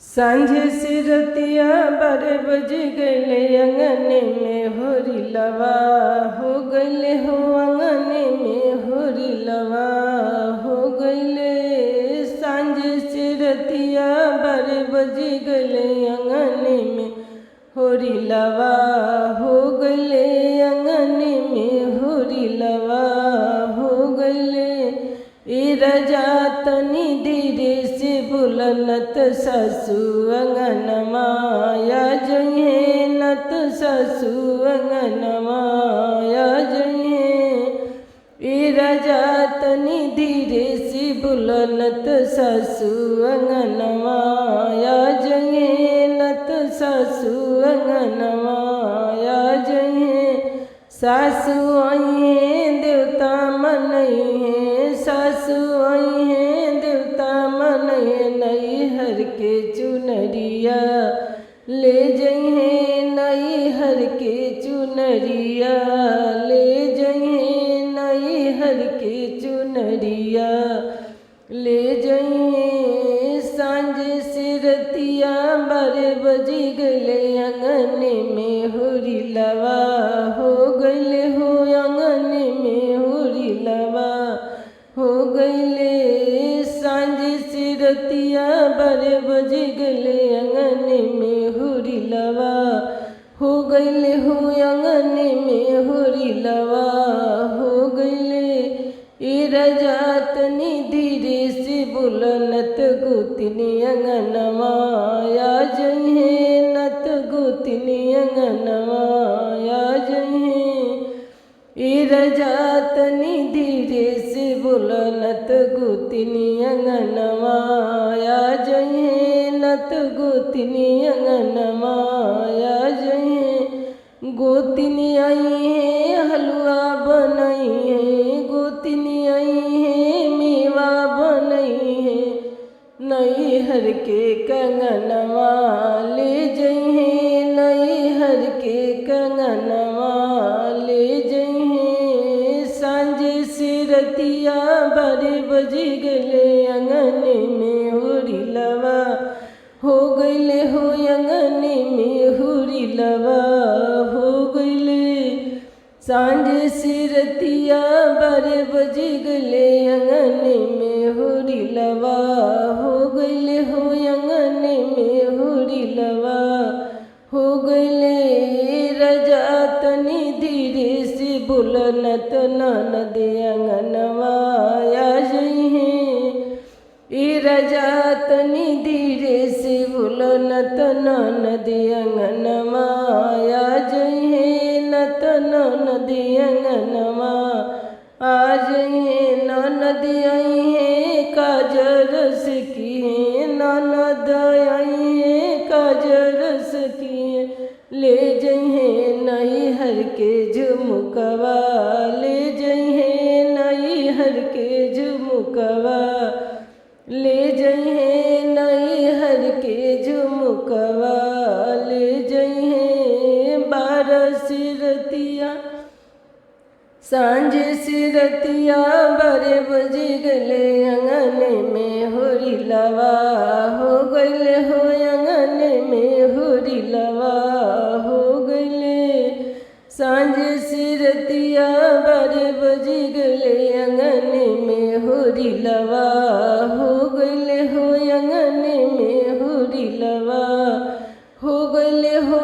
सांझे सिरतिया बारे बज गले अंगने में होरी लवा हो गले हो अंगने में होरी लवा हो गले। सांझे सिरतिया बारे बज गले अंगने में होरी लवा हो गले अंगने में होरी लवा हो गले। ए रजा तनी धीरे से बुलनत ससु अंगनमा या जइहे नत ससु अंगनमा या जइहे। ए रजा तनी धीरे से बुलनत ससु अंगनमा या जइहे नत ससु अंगनमा या जइहे। सासु आइहे देवता मनइहे सासु आइहे देवता मनइहे। नैहर के चुनरिया ले जइहे नैहर के चुनरिया ले जइहे नैहर के चुनरिया ले जइहे। सांझे सिरतिया बारे बजी गले अंगने में होरी लवा हो गले हो अंगने में होरी लवा हो गले। सांझे सिरतिया बारे बजी गले अंगने में होरी लवा हो गले हो अंगने में होरी लवा हो गले। ए रजा तनी धीरे से बुलनत गोतिनी अंगनमा या जइहे नत गोतिनी अंगनमा या जइहे। ए रजा तनी धीरे से बुलनत गोतिनी अंगनमा या जइहे नत गोतिनी अंगनमा या जइहे। गोतिनी आई है हलवा बनई है गोतिनी आई है मेवा बनई है। नैहर के कंगनवा ले जइहे नैहर के कंगनवा ले जइहे। सांझे सिरतिया बारे बजी गले अंगने में होरी लवा हो गले हो अंगने में होरी लवा हो गले। सांझे सिरतिया बारे बजी गले अंगने में होरी लवा हो गले हो अंगने में होरी लवा हो गले। रजा तनी धीरे से बुलनत ननद अंगनवा या जइहे। ए रजा तनी धीरे से बुलनत ननद अंगनमा या जइहे नत ननद अंगनमा आ जइहे। ननद आइहे काजरस किहे ननद आइहे काजरस किहे। ले जइहे नैहर के झुमकवा ले जइहे नैहर के झुमकवा ले जइहे नैहर के झुमकवा ले जइहे। बारह सिरतिया सांझे सिरतिया बारे बजी गले अंगने में होरी लवा हो गले हो अंगने में होरी लवा हो गले। सांझे सिरतिया बारे बजी गले अंगने में होरी लवा हो गले हो अंगने में होरी लवा हो गले हो